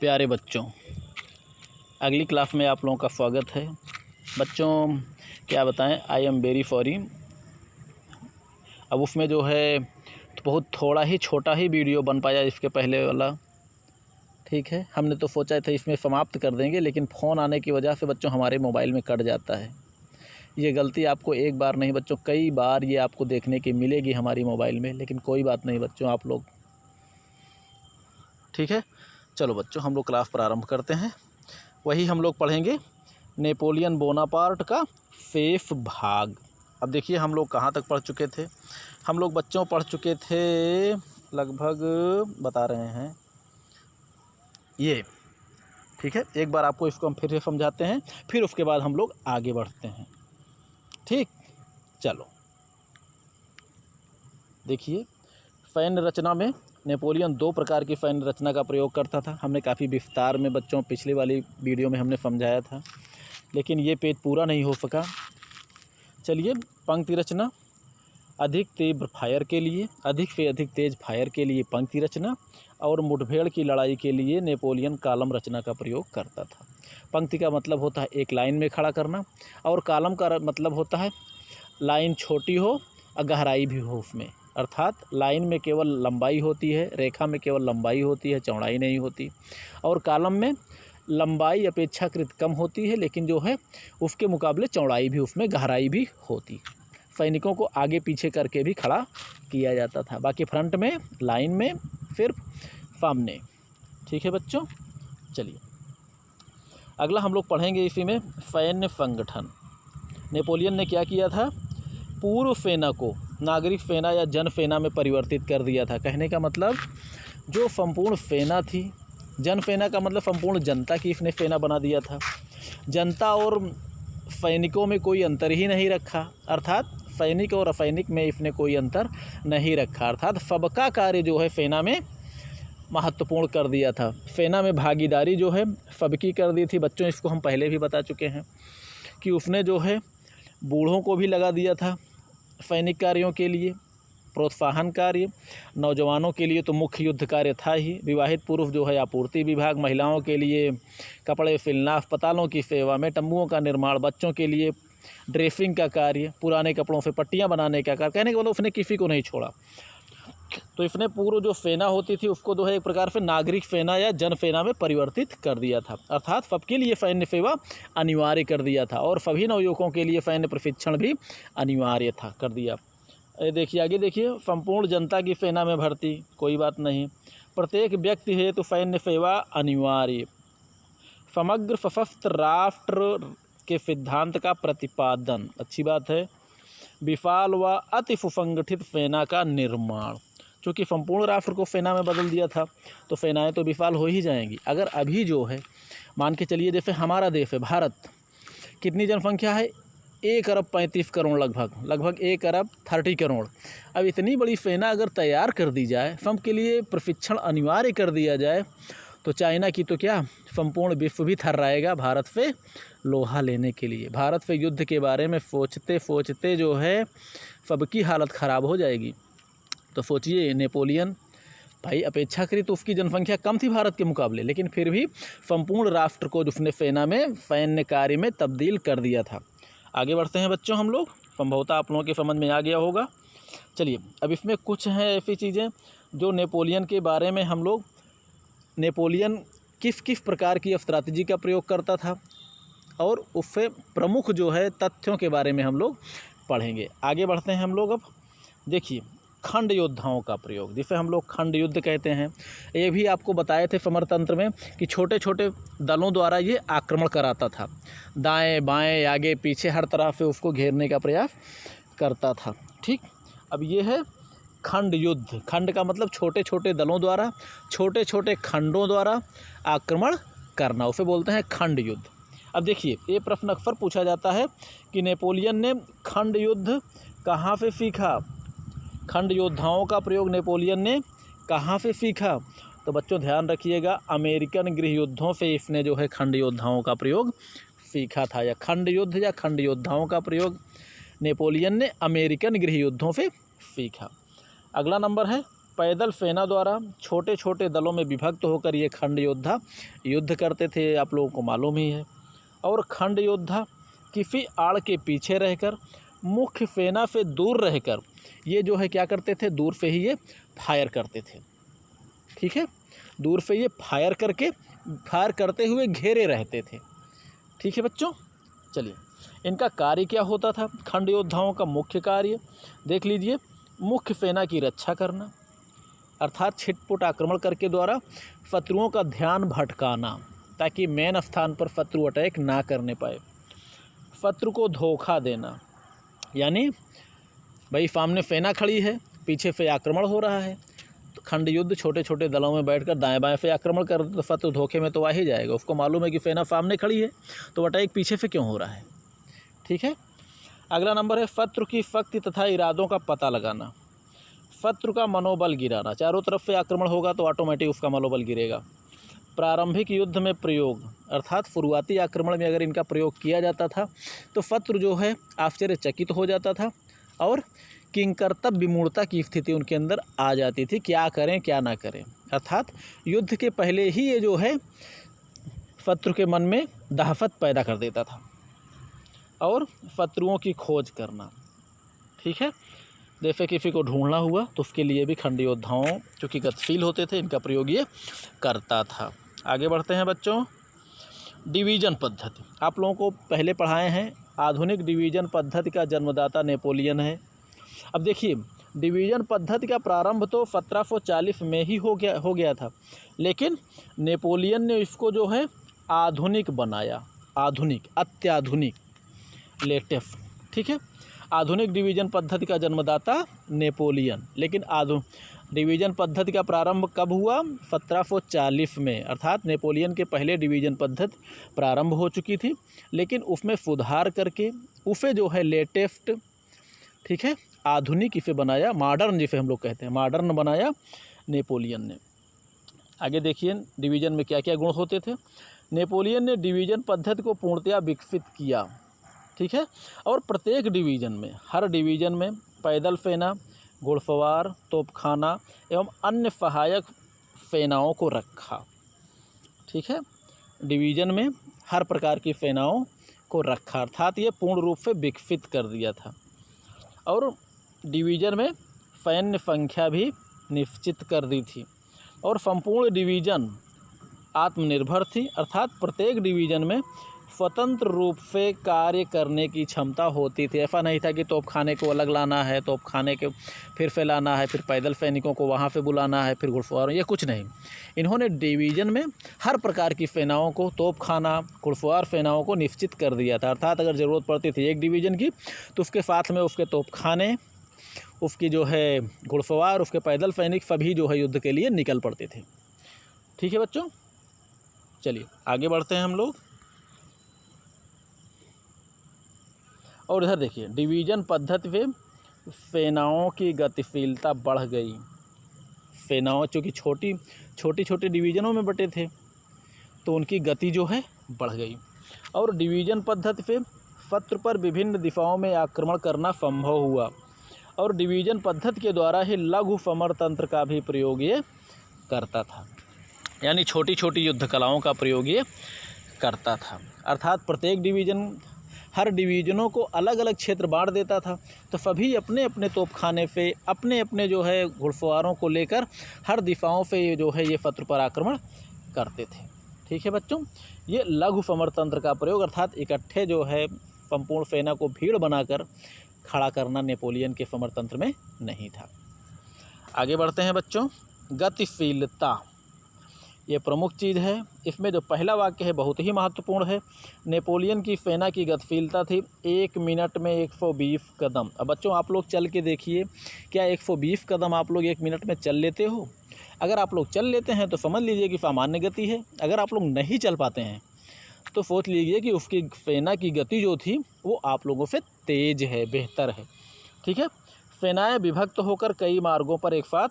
प्यारे बच्चों, अगली क्लास में आप लोगों का स्वागत है। बच्चों क्या बताएं, आई एम वेरी सॉरी। अब उसमें जो है तो बहुत थोड़ा ही छोटा ही वीडियो बन पाया इसके पहले वाला। ठीक है, हमने तो सोचा था इसमें समाप्त कर देंगे, लेकिन फ़ोन आने की वजह से बच्चों हमारे मोबाइल में कट जाता है। ये गलती आपको एक बार नहीं बच्चों, कई बार ये आपको देखने की मिलेगी हमारी मोबाइल में, लेकिन कोई बात नहीं बच्चों, आप लोग ठीक है। चलो बच्चों, हम लोग क्लास प्रारंभ करते हैं। वही हम लोग पढ़ेंगे नेपोलियन बोनापार्ट का शेष भाग। अब देखिए हम लोग कहाँ तक पढ़ चुके थे। हम लोग बच्चों पढ़ चुके थे लगभग, बता रहे हैं ये, ठीक है। एक बार आपको इसको हम फिर से समझाते हैं, फिर उसके बाद हम लोग आगे बढ़ते हैं। ठीक, चलो देखिए, सैन्य रचना में नेपोलियन दो प्रकार की सैन्य रचना का प्रयोग करता था। हमने काफ़ी विस्तार में बच्चों पिछली वाली वीडियो में हमने समझाया था, लेकिन ये पेज पूरा नहीं हो सका। चलिए, पंक्ति रचना, अधिक तीव्र फायर के लिए, अधिक से अधिक तेज फायर के लिए पंक्ति रचना, और मुठभेड़ की लड़ाई के लिए नेपोलियन कॉलम रचना का प्रयोग करता था। पंक्ति का मतलब होता है एक लाइन में खड़ा करना, और कॉलम का मतलब होता है लाइन छोटी हो और गहराई भी हो उसमें, अर्थात लाइन में केवल लंबाई होती है, रेखा में केवल लंबाई होती है, चौड़ाई नहीं होती। और कॉलम में लंबाई अपेक्षाकृत कम होती है, लेकिन जो है उसके मुकाबले चौड़ाई भी, उसमें गहराई भी होती। सैनिकों को आगे पीछे करके भी खड़ा किया जाता था, बाकी फ्रंट में, लाइन में, फिर सामने। ठीक है बच्चों, चलिए अगला हम लोग पढ़ेंगे इसी में सैन्य संगठन। नेपोलियन ने क्या किया था, पूर्व सेना को नागरिक सेना या जन सेना में परिवर्तित कर दिया था। कहने का मतलब जो संपूर्ण सेना थी, जन सेना का मतलब संपूर्ण जनता की इसने सेना बना दिया था। जनता और सैनिकों में कोई अंतर ही नहीं रखा, अर्थात सैनिक और असैनिक में इसने कोई अंतर नहीं रखा, अर्थात सबका कार्य जो है सेना में महत्वपूर्ण कर दिया था। सेना में भागीदारी जो है सबकी कर दी थी। बच्चों इसको हम पहले भी बता चुके हैं कि उसने जो है बूढ़ों को भी लगा दिया था सैनिक कार्यों के लिए, प्रोत्साहन कार्य। नौजवानों के लिए तो मुख्य युद्ध कार्य था ही। विवाहित पुरुष जो है आपूर्ति विभाग, महिलाओं के लिए कपड़े सिलना, अस्पतालों की सेवा में तंबुओं का निर्माण, बच्चों के लिए ड्रेसिंग का कार्य, पुराने कपड़ों से पट्टियाँ बनाने का कार्य। कहने का मतलब उसने किसी को नहीं छोड़ा। तो इसने पूर्व जो सेना होती थी उसको जो है एक प्रकार से नागरिक सेना या जन सेना में परिवर्तित कर दिया था, अर्थात सबके लिए सैन्य सेवा अनिवार्य कर दिया था, और सभी नवयुवकों के लिए सैन्य प्रशिक्षण भी अनिवार्य था, कर दिया। देखिए आगे देखिए, संपूर्ण जनता की सेना में भर्ती, कोई बात नहीं। प्रत्येक व्यक्ति है तो सैन्य सेवा अनिवार्य। समग्र सशस्त्र राष्ट्र के सिद्धांत का प्रतिपादन, अच्छी बात है। विशाल व अति सुसंगठित सेना का निर्माण, क्योंकि संपूर्ण राष्ट्र को सेना में बदल दिया था, तो सेनाएं तो विशाल हो ही जाएंगी। अगर अभी जो है मान के चलिए, जैसे हमारा देश है भारत, कितनी जनसंख्या है, 1,35,00,000,000 लगभग 1,30,00,000,000। अब इतनी बड़ी सेना अगर तैयार कर दी जाए, सबके लिए प्रशिक्षण अनिवार्य कर दिया जाए, तो चाइना की तो क्या, संपूर्ण विश्व भी थर्राएगा भारत से लोहा लेने के लिए। भारत से युद्ध के बारे में सोचते सोचते जो है सबकी हालत ख़राब हो जाएगी। तो सोचिए, नेपोलियन भाई अपेक्षाकृत उसकी जनसंख्या कम थी भारत के मुकाबले, लेकिन फिर भी संपूर्ण राष्ट्र को उसने सेना में सैन्य कार्य में तब्दील कर दिया था। आगे बढ़ते हैं बच्चों हम लोग, संभवतः आप लोगों के समझ में आ गया होगा। चलिए, अब इसमें कुछ हैं ऐसी चीज़ें जो नेपोलियन के बारे में हम लोग, नेपोलियन किस किस प्रकार की स्ट्रैटेजी का प्रयोग करता था, और उससे प्रमुख जो है तथ्यों के बारे में हम लोग पढ़ेंगे। आगे बढ़ते हैं हम लोग। अब देखिए, खंड योद्धाओं का प्रयोग, जिसे हम लोग खंड युद्ध कहते हैं। ये भी आपको बताए थे समरतंत्र में कि छोटे छोटे दलों द्वारा ये आक्रमण कराता था, दाएं बाएं आगे पीछे हर तरह से उसको घेरने का प्रयास करता था। ठीक, अब ये है खंड युद्ध। खंड का मतलब छोटे छोटे दलों द्वारा, छोटे छोटे खंडों द्वारा आक्रमण करना, उसे बोलते हैं खंड युद्ध। अब देखिए, ये प्रश्न अक्सर पूछा जाता है कि नेपोलियन ने खंड युद्ध कहाँ से सीखा, खंड योद्धाओं का प्रयोग नेपोलियन ने कहाँ से सीखा। तो बच्चों ध्यान रखिएगा, अमेरिकन गृह युद्धों से इसने जो है खंड योद्धाओं का प्रयोग सीखा था, या खंड युद्ध या खंड योद्धाओं का प्रयोग नेपोलियन ने अमेरिकन गृह युद्धों से सीखा। अगला नंबर है पैदल सेना द्वारा छोटे छोटे दलों में विभक्त होकर ये खंड योद्धा युद्ध करते थे, आप लोगों को मालूम ही है। और खंड योद्धा किसी आड़ के पीछे रहकर मुख्य सेना से दूर रहकर ये जो है क्या करते थे, दूर से ही ये फायर करते थे। ठीक है, दूर से ये फायर करते हुए घेरे रहते थे। ठीक है बच्चों, चलिए इनका कार्य क्या होता था। खंड योद्धाओं का मुख्य कार्य देख लीजिए, मुख्य सेना की रक्षा करना, अर्थात छिटपुट आक्रमण करके द्वारा शत्रुओं का ध्यान भटकाना ताकि मेन स्थान पर शत्रु अटैक ना करने पाए। शत्रु को धोखा देना, यानी भाई सामने सेना खड़ी है, पीछे से आक्रमण हो रहा है, तो खंड युद्ध छोटे छोटे दलों में बैठकर दाएं बाएं से आक्रमण कर, तो शत्रु धोखे में तो आ ही जाएगा। उसको मालूम है कि सेना सामने खड़ी है, तो अटैक पीछे से क्यों हो रहा है। ठीक है, अगला नंबर है शत्रु की शक्ति तथा इरादों का पता लगाना, शत्रु का मनोबल गिराना। चारों तरफ से आक्रमण होगा तो ऑटोमेटिक उसका मनोबल गिरेगा। प्रारंभिक युद्ध में प्रयोग, अर्थात शुरुआती आक्रमण में अगर इनका प्रयोग किया जाता था तो शत्रु जो है आश्चर्यचकित हो जाता था और किंकर्तव्य विमूढ़ता की स्थिति उनके अंदर आ जाती थी, क्या करें क्या ना करें। अर्थात युद्ध के पहले ही ये जो है शत्रु के मन में दहशत पैदा कर देता था और शत्रुओं की खोज करना। ठीक है, जैसे किसी को ढूंढना हुआ तो उसके लिए भी खंड योद्धाओं चूँकि गतिशील होते थे, इनका प्रयोग ये करता था। आगे बढ़ते हैं बच्चों, डिवीज़न पद्धति आप लोगों को पहले पढ़ाए हैं। आधुनिक डिवीज़न पद्धति का जन्मदाता नेपोलियन है। अब देखिए, डिवीज़न पद्धति का प्रारंभ तो 1740 में ही हो गया था, लेकिन नेपोलियन ने इसको जो है आधुनिक बनाया, आधुनिक, अत्याधुनिक, लेटेस्ट। ठीक है, आधुनिक डिवीज़न पद्धति का जन्मदाता नेपोलियन। लेकिन डिवीज़न पद्धति का प्रारंभ कब हुआ? 1740 में, अर्थात नेपोलियन के पहले डिवीज़न पद्धति प्रारंभ हो चुकी थी, लेकिन उसमें सुधार करके उसे जो है लेटेस्ट, ठीक है, आधुनिक इसे बनाया, मॉडर्न जिसे हम लोग कहते हैं, मॉडर्न बनाया नेपोलियन ने। आगे देखिए डिवीज़न में क्या क्या गुण होते थे। नेपोलियन ने डिवीज़न पद्धति को पूर्णतया विकसित किया। ठीक है, और प्रत्येक डिवीज़न में, हर डिवीज़न में पैदल सेना, घुड़सवार, तोपखाना एवं अन्य सहायक सेनाओं को रखा। ठीक है, डिवीज़न में हर प्रकार की सेनाओं को रखा, अर्थात ये पूर्ण रूप से विकसित कर दिया था। और डिवीज़न में सैन्य संख्या भी निश्चित कर दी थी और संपूर्ण डिवीज़न आत्मनिर्भर थी, अर्थात प्रत्येक डिवीज़न में स्वतंत्र रूप से कार्य करने की क्षमता होती थी। ऐसा नहीं था कि तोपखाने को अलग लाना है, तोपखाने के फिर से लाना है, फिर पैदल सैनिकों को वहाँ से बुलाना है, फिर घुड़सवार, ये कुछ नहीं। इन्होंने डिवीज़न में हर प्रकार की सेनाओं को, तोपखाना, घुड़सवार सेनाओं को निश्चित कर दिया था। अर्थात अगर ज़रूरत पड़ती थी एक डिवीज़न की तो उसके साथ में उसके तोपखाने, उसकी जो है घुड़सवार, उसके पैदल सैनिक सभी जो है युद्ध के लिए निकल पड़ते थे। ठीक है बच्चों, चलिए आगे बढ़ते हैं हम लोग। और इधर देखिए, डिवीज़न पद्धति पे सेनाओं की गतिशीलता बढ़ गई। सेनाओं चूँकि छोटी डिवीज़नों में बटे थे तो उनकी गति जो है बढ़ गई। और डिवीज़न पद्धति पे शत्रु पर विभिन्न दिशाओं में आक्रमण करना संभव हुआ और डिवीज़न पद्धति के द्वारा ही लघु समर तंत्र का भी प्रयोग ये करता था, यानी छोटी छोटी युद्ध कलाओं का प्रयोग ये करता था। अर्थात प्रत्येक डिवीज़न, हर डिवीज़नों को अलग अलग क्षेत्र बांट देता था, तो सभी अपने अपने तोपखाने से, अपने अपने जो है घुड़सवारों को लेकर हर दिशाओं से जो है ये शत्रु पर आक्रमण करते थे। ठीक है बच्चों, ये लघु समर तंत्र का प्रयोग, अर्थात इकट्ठे जो है संपूर्ण सेना को भीड़ बनाकर खड़ा करना नेपोलियन के समर तंत्र में नहीं था। आगे बढ़ते हैं बच्चों, गतिशीलता ये प्रमुख चीज़ है। इसमें जो पहला वाक्य है बहुत ही महत्वपूर्ण है। नेपोलियन की सेना की गतिशीलता थी 1 मिनट में 120 कदम। अब बच्चों आप लोग चल के देखिए, क्या 120 कदम आप लोग 1 मिनट में चल लेते हो? अगर आप लोग चल लेते हैं तो समझ लीजिए कि सामान्य गति है। अगर आप लोग नहीं चल पाते हैं तो सोच लीजिए कि उसकी सेना की गति जो थी वो आप लोगों से तेज़ है, बेहतर है। ठीक है, सेनाएँ विभक्त होकर कई मार्गों पर एक साथ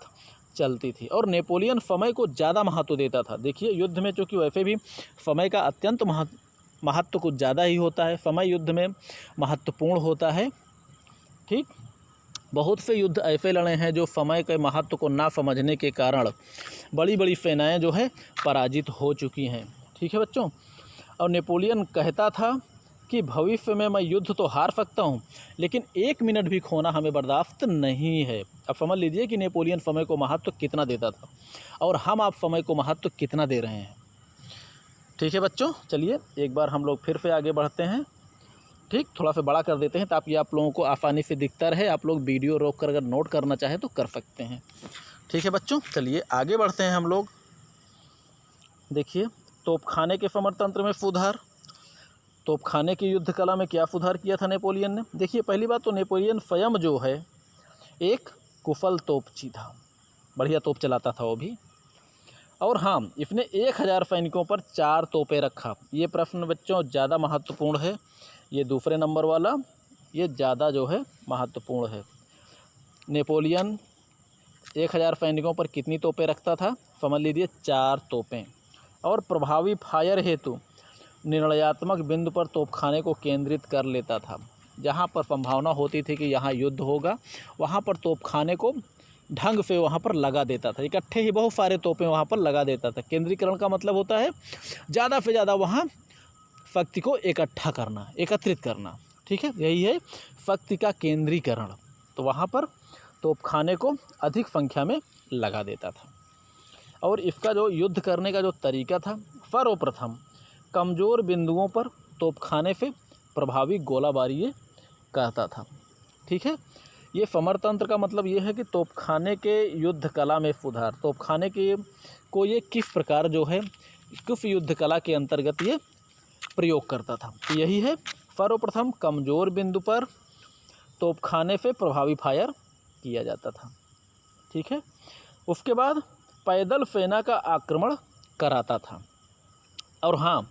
चलती थी और नेपोलियन समय को ज़्यादा महत्व देता था। देखिए युद्ध में चूँकि वैसे भी समय का अत्यंत महत्व कुछ ज़्यादा ही होता है, समय युद्ध में महत्वपूर्ण होता है। ठीक, बहुत से युद्ध ऐसे लड़े हैं जो समय के महत्व को ना समझने के कारण बड़ी बड़ी सेनाएं जो है पराजित हो चुकी हैं। ठीक है बच्चों। और नेपोलियन कहता था कि भविष्य में मैं युद्ध तो हार सकता हूँ, लेकिन 1 मिनट भी खोना हमें बर्दाश्त नहीं है। अब समझ लीजिए कि नेपोलियन समय को महत्व कितना देता था और हम आप समय को महत्व कितना दे रहे हैं। ठीक है बच्चों, चलिए एक बार हम लोग फिर से आगे बढ़ते हैं। ठीक, थोड़ा सा बड़ा कर देते हैं ताकि आप लोगों को आसानी से दिखता रहे। आप लोग वीडियो रोक कर अगर नोट करना चाहें तो कर सकते हैं। ठीक है बच्चों, चलिए आगे बढ़ते हैं हम लोग। देखिए, तोपखाने के समरतंत्र में सुधार। तोपखाने की युद्ध कला में क्या सुधार किया था नेपोलियन ने? देखिए, पहली बात तो नेपोलियन स्वयं जो है एक कुशल तोपची था, बढ़िया तोप चलाता था वो भी। और हाँ, इसने 1000 सैनिकों पर 4 तोपें रखा। ये प्रश्न बच्चों ज़्यादा महत्वपूर्ण है, ये दूसरे नंबर वाला, ये ज़्यादा जो है महत्वपूर्ण है। नेपोलियन 1000 सैनिकों पर कितनी तोपें रखता था? समझ लीजिए 4 तोपें। और प्रभावी फायर हेतु निर्णयात्मक बिंदु पर तोपखाने को केंद्रित कर लेता था। जहाँ पर संभावना होती थी कि यहाँ युद्ध होगा, वहाँ पर तोपखाने को ढंग से वहाँ पर लगा देता था। इकट्ठे ही बहुत सारे तोपें वहाँ पर लगा देता था। केंद्रीकरण का मतलब होता है ज़्यादा से ज़्यादा वहाँ शक्ति को इकट्ठा करना, एकत्रित करना। ठीक है, यही है शक्ति का केंद्रीकरण। तो वहाँ पर तोपखाने को अधिक संख्या में लगा देता था। और इसका जो युद्ध करने का जो तरीका था, सर्वप्रथम कमज़ोर बिंदुओं पर तोपखाने से प्रभावी गोलाबारी ये करता था। ठीक है, ये समरतंत्र का मतलब ये है कि तोपखाने के युद्ध कला में सुधार। तोपखाने के को ये किस प्रकार जो है किस युद्ध कला के अंतर्गत ये प्रयोग करता था, तो यही है सर्वप्रथम कमज़ोर बिंदु पर तोपखाने से प्रभावी फायर किया जाता था। ठीक है, उसके बाद पैदल सेना का आक्रमण कराता था। और हाँ,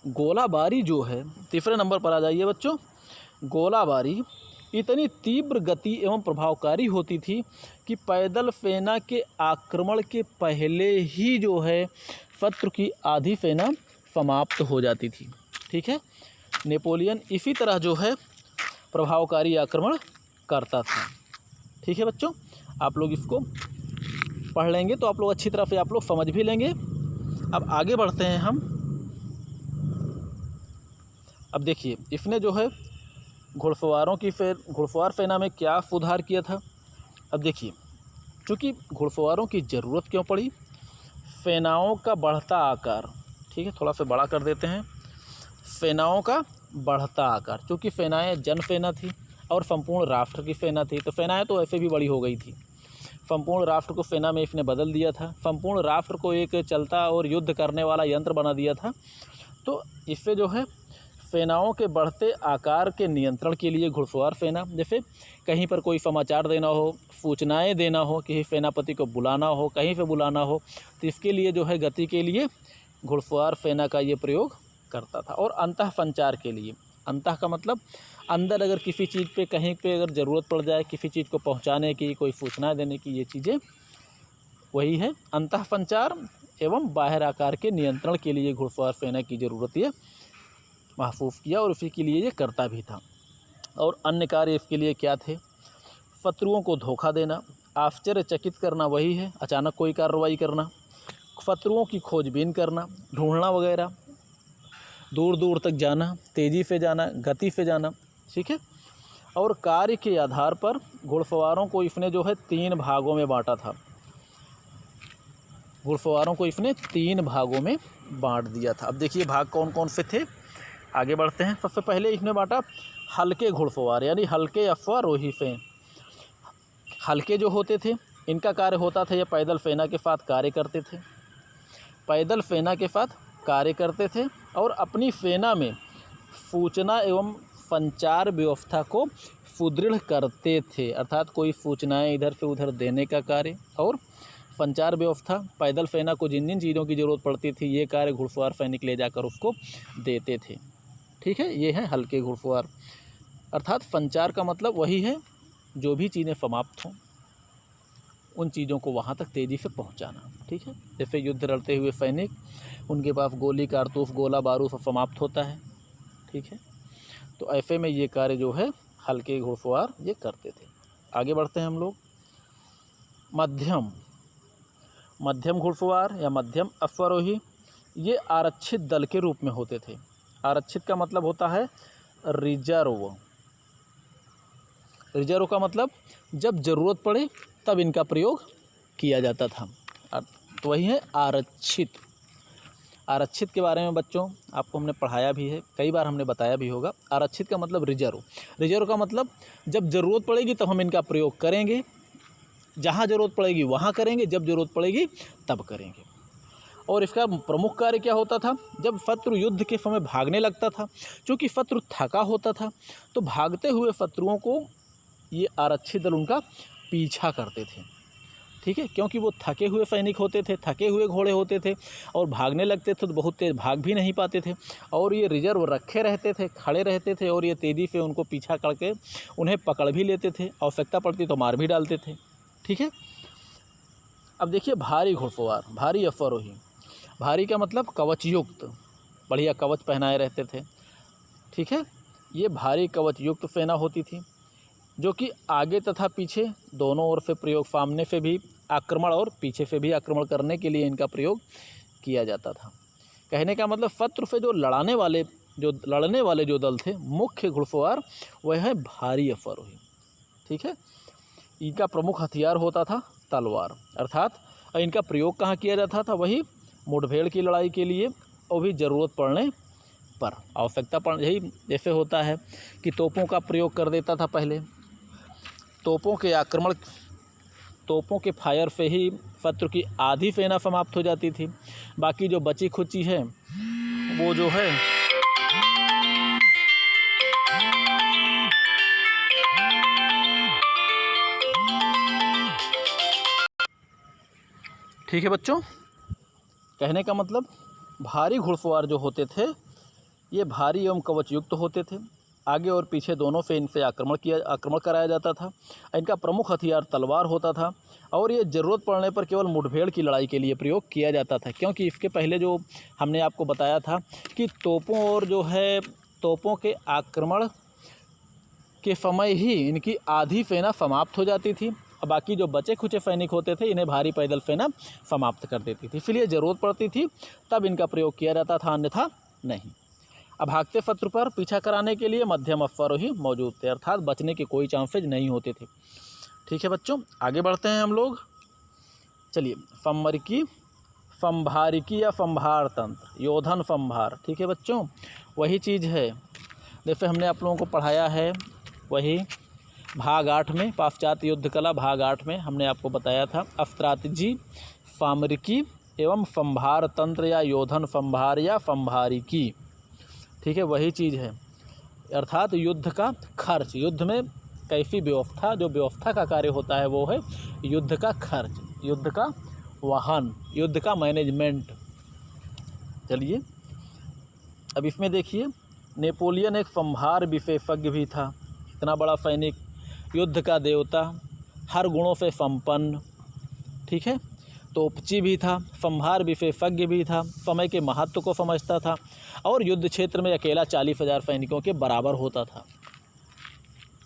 गोलाबारी जो है, तीसरे नंबर पर आ जाइए बच्चों। गोलाबारी इतनी तीव्र गति एवं प्रभावकारी होती थी कि पैदल सेना के आक्रमण के पहले ही जो है शत्रु की आधी सेना समाप्त हो जाती थी। ठीक है, नेपोलियन इसी तरह जो है प्रभावकारी आक्रमण करता था। ठीक है बच्चों, आप लोग इसको पढ़ लेंगे तो आप लोग अच्छी तरह से आप लोग समझ भी लेंगे। अब आगे बढ़ते हैं हम। अब देखिए, इसने जो है घुड़सवार सेना में क्या सुधार किया था। अब देखिए, चूँकि घुड़सवारों की ज़रूरत क्यों पड़ी, सेनाओं का बढ़ता आकार। ठीक है, थोड़ा सा बड़ा कर देते हैं। सेनाओं का बढ़ता आकार, चूँकि सेनाएं जन सेना थी और संपूर्ण राष्ट्र की सेना थी, तो सेनाएं तो ऐसे भी बड़ी हो गई थी। संपूर्ण राष्ट्र को सेना में इसने बदल दिया था, संपूर्ण राष्ट्र को एक चलता और युद्ध करने वाला यंत्र बना दिया था। तो इससे जो है सेनाओं के बढ़ते आकार के नियंत्रण के लिए घुड़सवार सेना, जैसे कहीं पर कोई समाचार देना हो, सूचनाएं देना हो, किसी सेनापति को बुलाना हो, कहीं से बुलाना हो, तो इसके लिए जो है गति के लिए घुड़सवार सेना का ये प्रयोग करता था। और अंतः संचार के लिए, अंतः का मतलब अंदर, अगर किसी चीज़ पे कहीं पे अगर ज़रूरत पड़ जाए, किसी चीज़ को पहुंचाने की, कोई सूचनाएं देने की, ये चीज़ें वही है अंतः संचार एवं बाहर आकार के नियंत्रण के लिए घुड़सवार सेना की ज़रूरत ये महसूस किया और उसी के लिए ये करता भी था। और अन्य कार्य इसके लिए क्या थे? शत्रुओं को धोखा देना, आश्चर्यचकित करना, वही है अचानक कोई कार्रवाई करना, शत्रुओं की खोजबीन करना, ढूंढना वगैरह, दूर दूर तक जाना, तेज़ी से जाना, गति से जाना। ठीक है, और कार्य के आधार पर घुड़सवारों को इसने जो है 3 भागों में बांटा था। घुड़सवारों को इसने 3 भागों में बांट दिया था। अब देखिए भाग कौन कौन से थे, आगे बढ़ते हैं। सबसे पहले इसने बांटा हल्के घुड़सवार, यानी हल्के अश्वारोही से। हल्के जो होते थे, इनका कार्य होता था, ये पैदल सेना के साथ कार्य करते थे, पैदल सेना के साथ कार्य करते थे और अपनी सेना में सूचना एवं संचार व्यवस्था को सुदृढ़ करते थे। अर्थात कोई सूचनाएं इधर से उधर देने का कार्य और संचार व्यवस्था, पैदल सेना को जिन जिन चीज़ों की ज़रूरत पड़ती थी, ये कार्य घुड़सवार सैनिक ले जाकर उसको देते थे। ठीक है, ये है हल्के घुड़सवार। अर्थात संचार का मतलब वही है जो भी चीज़ें समाप्त हों उन चीज़ों को वहाँ तक तेज़ी से पहुँचाना। ठीक है, जैसे युद्ध लड़ते हुए सैनिक, उनके पास गोली, कारतूस, गोला बारूद सब समाप्त होता है। ठीक है, तो ऐसे में ये कार्य जो है हल्के घुड़सवार ये करते थे। आगे बढ़ते हैं हम लोग। मध्यम घुड़सवार या मध्यम अश्वारोही ये आरक्षित दल के रूप में होते थे। आरक्षित का मतलब होता है रिजर्व। रिजर्व का मतलब जब ज़रूरत पड़े तब इनका प्रयोग किया जाता था, तो वही है आरक्षित। आरक्षित के बारे में बच्चों आपको हमने पढ़ाया भी है, कई बार हमने बताया भी होगा। आरक्षित का मतलब रिजर्व। रिजर्व का मतलब जब ज़रूरत पड़ेगी तब हम इनका प्रयोग करेंगे, जहाँ ज़रूरत पड़ेगी वहाँ करेंगे, जब ज़रूरत पड़ेगी तब करेंगे। और इसका प्रमुख कार्य क्या होता था? जब शत्रु युद्ध के समय भागने लगता था, क्योंकि शत्रु थका होता था, तो भागते हुए शत्रुओं को ये आरक्षित दल उनका पीछा करते थे। ठीक है, क्योंकि वो थके हुए सैनिक होते थे, थके हुए घोड़े होते थे और भागने लगते थे तो बहुत तेज़ भाग भी नहीं पाते थे। और ये रिजर्व रखे रहते थे, खड़े रहते थे और ये तेज़ी से उनको पीछा करके उन्हें पकड़ भी लेते थे, आवश्यकता पड़ती तो मार भी डालते थे। ठीक है, अब देखिए भारी घुड़सवार, भारी अश्वारोही। भारी का मतलब कवच युक्त, बढ़िया कवच पहनाए रहते थे। ठीक है, ये भारी कवच युक्त सेना होती थी जो कि आगे तथा पीछे दोनों ओर से प्रयोग, सामने से भी आक्रमण और पीछे से भी आक्रमण करने के लिए इनका प्रयोग किया जाता था। कहने का मतलब शत्रु से जो लड़ने वाले जो दल थे, मुख्य घुड़सवार, वह है भारी अश्वारोही। ठीक है, इनका प्रमुख हथियार होता था तलवार, अर्थात इनका प्रयोग कहाँ किया जाता था? वही मुठभेड़ की लड़ाई के लिए, और भी ज़रूरत पड़ने पर, आवश्यकता पड़, यही जैसे होता है कि तोपों का प्रयोग कर देता था पहले। तोपों के फायर से ही शत्रु की आधी सेना समाप्त हो जाती थी, बाकी जो बची खुची है वो जो है ठीक है बच्चों, कहने का मतलब भारी घुड़सवार जो होते थे ये भारी एवं कवच युक्त होते थे, आगे और पीछे दोनों से इनसे आक्रमण कराया जाता था। इनका प्रमुख हथियार तलवार होता था और ये ज़रूरत पड़ने पर केवल मुठभेड़ की लड़ाई के लिए प्रयोग किया जाता था, क्योंकि इसके पहले जो हमने आपको बताया था कि तोपों के आक्रमण के समय ही इनकी आधी सेना समाप्त हो जाती थी, और बाकी जो बचे खुचे सैनिक होते थे इन्हें भारी पैदल सेना समाप्त कर देती थी। इसलिए ज़रूरत पड़ती थी तब इनका प्रयोग किया जाता था, अन्यथा नहीं। अब भागते शत्रु पर पीछा कराने के लिए मध्यम अश्वारोही मौजूद थे, अर्थात बचने के कोई चांसेज नहीं होते थे। ठीक है बच्चों, आगे बढ़ते हैं हम लोग। चलिए, संभारिकी या संभार तंत्र, योधन संभार। ठीक है बच्चों, वही चीज़ है जैसे हमने आप लोगों को पढ़ाया है, वही भाग 8 में, पाश्चात्य युद्ध कला भाग 8 में हमने आपको बताया था स्ट्रैटेजी, सामरिकी एवं संभार तंत्र या योधन संभार या संभारिकी। ठीक है, वही चीज़ है, अर्थात युद्ध का खर्च, युद्ध में कैसी व्यवस्था, जो व्यवस्था का कार्य होता है वो है युद्ध का खर्च, युद्ध का वाहन, युद्ध का मैनेजमेंट। चलिए, अब इसमें देखिए, नेपोलियन एक संभार विशेषज्ञ भी था, इतना बड़ा सैनिक, युद्ध का देवता, हर गुणों से संपन्न। ठीक है, तोपची भी था, संभार विशेषज्ञ भी था, समय के महत्व को समझता था और युद्ध क्षेत्र में अकेला 40,000 सैनिकों के बराबर होता था।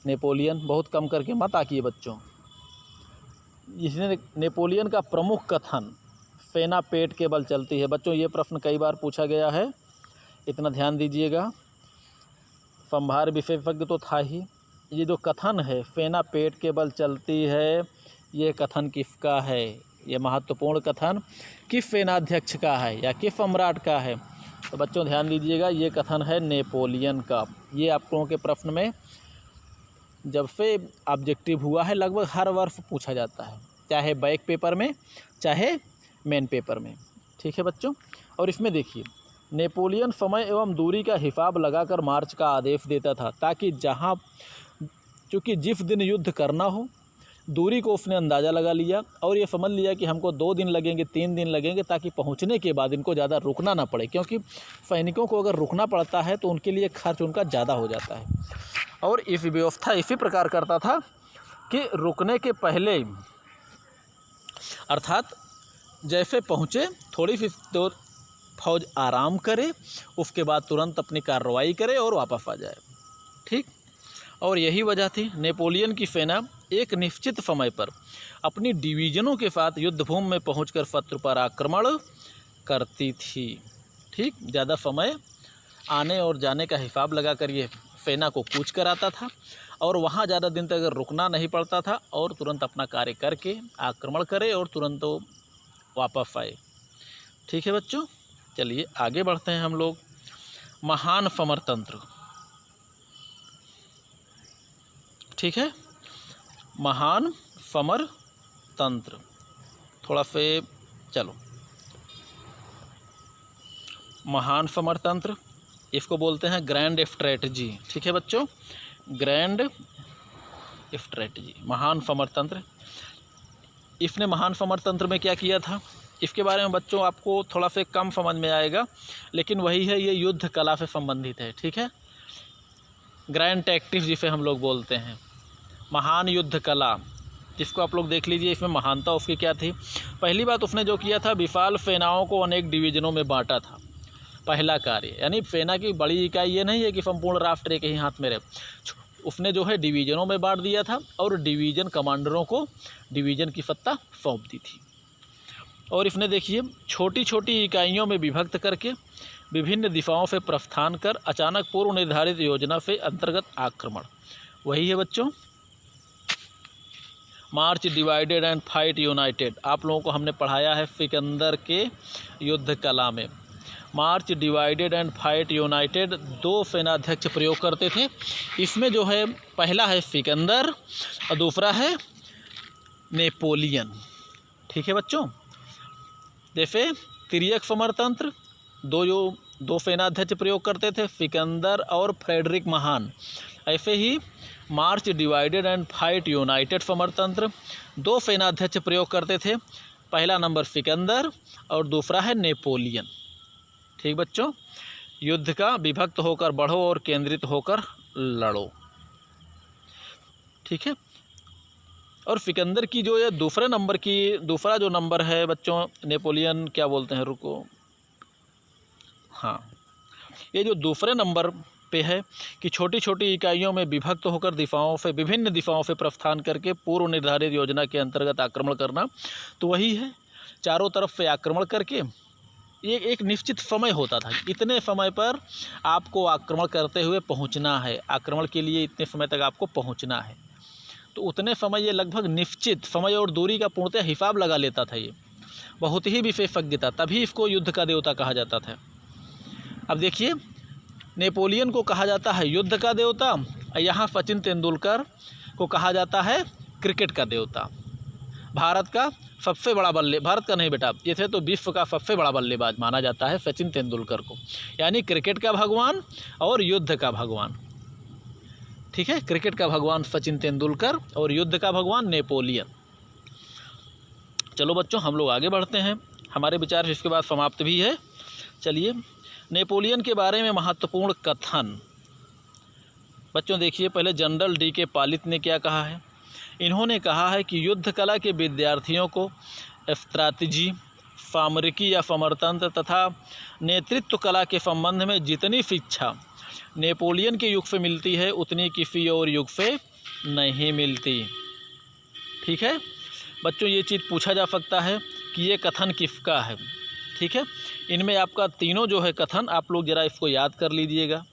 नेपोलियन, बहुत कम करके मत आकिए बच्चों। इसने नेपोलियन का प्रमुख कथन, सेना पेट के बल चलती है। बच्चों ये प्रश्न कई बार पूछा गया है, इतना ध्यान दीजिएगा। संभार विशेषज्ञ तो था ही, ये जो कथन है सेना पेट के बल चलती है, ये कथन किसका है? ये महत्वपूर्ण कथन किस सेनाध्यक्ष का है या किस सम्राट का है? तो बच्चों ध्यान दीजिएगा, ये कथन है नेपोलियन का। ये आप लोगों के प्रश्न में जब से ऑब्जेक्टिव हुआ है लगभग हर वर्ष पूछा जाता है, चाहे बैक पेपर में चाहे मेन पेपर में। ठीक है बच्चों, और इसमें देखिए, नेपोलियन समय एवं दूरी का हिसाब लगाकर मार्च का आदेश देता था, ताकि चूँकि जिस दिन युद्ध करना हो दूरी को उसने अंदाज़ा लगा लिया और ये समझ लिया कि हमको 2 दिन लगेंगे, 3 दिन लगेंगे, ताकि पहुंचने के बाद इनको ज़्यादा रुकना ना पड़े, क्योंकि सैनिकों को अगर रुकना पड़ता है तो उनके लिए खर्च उनका ज़्यादा हो जाता है। और इस व्यवस्था इसी प्रकार करता था कि रुकने के पहले, अर्थात जैसे पहुँचे थोड़ी सी तो फौज आराम करे, उसके बाद तुरंत अपनी कार्रवाई करे और वापस आ जाए। ठीक, और यही वजह थी नेपोलियन की सेना एक निश्चित समय पर अपनी डिवीज़नों के साथ युद्धभूमि में पहुंचकर शत्रु पर आक्रमण करती थी। ठीक, ज़्यादा समय आने और जाने का हिसाब लगाकर ये सेना को कूच कराता था और वहाँ ज़्यादा दिन तक अगर रुकना नहीं पड़ता था और तुरंत अपना कार्य करके आक्रमण करे और तुरंत वो वापस आए। ठीक है बच्चों, चलिए आगे बढ़ते हैं हम लोग। महान समरतंत्र। ठीक है, महान समरतंत्र। थोड़ा से चलो, महान समरतंत्र इसको बोलते हैं ग्रैंड स्ट्रेटजी। ठीक है बच्चों, ग्रैंड स्ट्रेटजी, महान समरतंत्र। इसने महान समरतंत्र में क्या किया था, इसके बारे में बच्चों आपको थोड़ा सा कम समझ में आएगा, लेकिन वही है, ये युद्ध कला से संबंधित है। ठीक है, ग्रैंड टैक्टिक्स जिसे हम लोग बोलते हैं, महान युद्ध कला, जिसको आप लोग देख लीजिए। इसमें महानता उसकी क्या थी। पहली बात उसने जो किया था, विशाल सेनाओं को अनेक डिवीज़नों में बांटा था। पहला कार्य, यानी सेना की बड़ी इकाई ये नहीं है कि संपूर्ण राष्ट्र एक ही हाथ में रहे। उसने जो है डिवीज़नों में बांट दिया था और डिवीज़न कमांडरों को डिवीज़न की सत्ता सौंप दी थी। और इसने देखिए छोटी छोटी इकाइयों में विभक्त करके विभिन्न दिशाओं से प्रस्थान कर अचानक पूर्व निर्धारित योजना से अंतर्गत आक्रमण, वही है बच्चों मार्च डिवाइडेड एंड फाइट यूनाइटेड। आप लोगों को हमने पढ़ाया है सिकंदर के युद्ध कला में। मार्च डिवाइडेड एंड फाइट यूनाइटेड दो सेनाध्यक्ष प्रयोग करते थे। इसमें जो है पहला है सिकंदर और दूसरा है नेपोलियन। ठीक है बच्चों, जैसे तिर्यक समरतंत्र दो सेनाध्यक्ष प्रयोग करते थे, सिकंदर और फ्रेडरिक महान, ऐसे ही मार्च डिवाइडेड एंड फाइट यूनाइटेड समरतंत्र दो सेनाध्यक्ष प्रयोग करते थे। पहला नंबर सिकंदर और दूसरा है नेपोलियन। ठीक बच्चों, युद्ध का विभक्त होकर बढ़ो और केंद्रित होकर लड़ो। ठीक है, और सिकंदर की जो ये दूसरे नंबर की दूसरा जो नंबर है बच्चों, नेपोलियन क्या बोलते हैं, रुको, हाँ, ये जो दूसरे नंबर पे है कि छोटी छोटी इकाइयों में विभक्त होकर विभिन्न दिशाओं से प्रस्थान करके पूर्व निर्धारित योजना के अंतर्गत आक्रमण करना, तो वही है चारों तरफ से आक्रमण करके ये एक निश्चित समय होता था, इतने समय पर आपको आक्रमण करते हुए पहुंचना है, आक्रमण के लिए इतने समय तक आपको पहुंचना है। तो उतने समय ये लगभग निश्चित समय और दूरी का पूर्णतः हिसाब लगा लेता था। ये बहुत ही विशेषज्ञता, तभी इसको युद्ध का देवता कहा जाता था। अब देखिए, नेपोलियन को कहा जाता है युद्ध का देवता, यहाँ सचिन तेंदुलकर को कहा जाता है क्रिकेट का देवता। भारत का सबसे बड़ा भारत का नहीं बेटा, ये थे तो विश्व का सबसे बड़ा बल्लेबाज माना जाता है सचिन तेंदुलकर को, यानी क्रिकेट का भगवान और युद्ध का भगवान। ठीक है, क्रिकेट का भगवान सचिन तेंदुलकर और युद्ध का भगवान नेपोलियन। चलो बच्चों, हम लोग आगे बढ़ते हैं, हमारे विचार इसके बाद समाप्त भी है। चलिए, नेपोलियन के बारे में महत्वपूर्ण कथन। बच्चों देखिए, पहले जनरल डी.के. पालित ने क्या कहा है। इन्होंने कहा है कि युद्ध कला के विद्यार्थियों को स्ट्रैटेजी, सामरिकी या समरतंत्र तथा नेतृत्व कला के संबंध में जितनी शिक्षा नेपोलियन के युग से मिलती है, उतनी किसी और युग से नहीं मिलती। ठीक है बच्चों, ये चीज़ पूछा जा सकता है कि ये कथन किसका है। ठीक है, इनमें आपका तीनों जो है कथन, आप लोग ज़रा इसको याद कर लीजिएगा,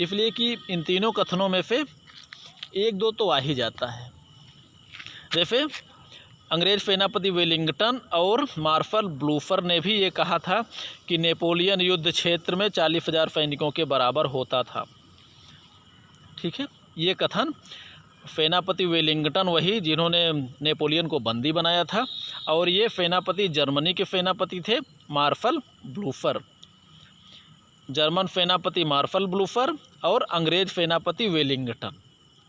इसलिए कि इन तीनों कथनों में से एक दो तो आ ही जाता है। जैसे अंग्रेज सेनापति वेलिंगटन और मार्शल ब्लूफर ने भी ये कहा था कि नेपोलियन युद्ध क्षेत्र में 40,000 सैनिकों के बराबर होता था। ठीक है, ये कथन सेनापति वेलिंगटन वही जिन्होंने नेपोलियन को बंदी बनाया था, और ये सेनापति जर्मनी के सेनापति थे मार्शल ब्लूफर। जर्मन सेनापति मार्शल ब्लूफर और अंग्रेज सेनापति वेलिंगटन।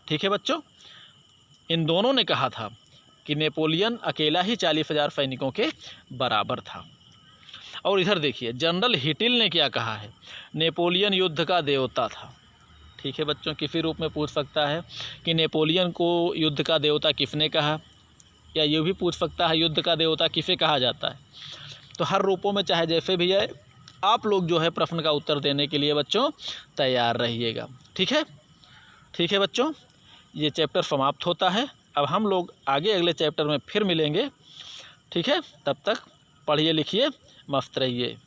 ठीक है बच्चों, इन दोनों ने कहा था कि नेपोलियन अकेला ही 40,000 सैनिकों के बराबर था। और इधर देखिए, जनरल हिटिल ने क्या कहा है, नेपोलियन युद्ध का देवता था। ठीक है बच्चों, किसी रूप में पूछ सकता है कि नेपोलियन को युद्ध का देवता किसने कहा, या ये भी पूछ सकता है युद्ध का देवता किसे कहा जाता है। तो हर रूपों में चाहे जैसे भी है, आप लोग जो है प्रश्न का उत्तर देने के लिए बच्चों तैयार रहिएगा। ठीक है, ठीक है बच्चों, ये चैप्टर समाप्त होता है। अब हम लोग आगे अगले चैप्टर में फिर मिलेंगे। ठीक है, तब तक पढ़िए लिखिए, मस्त रहिए।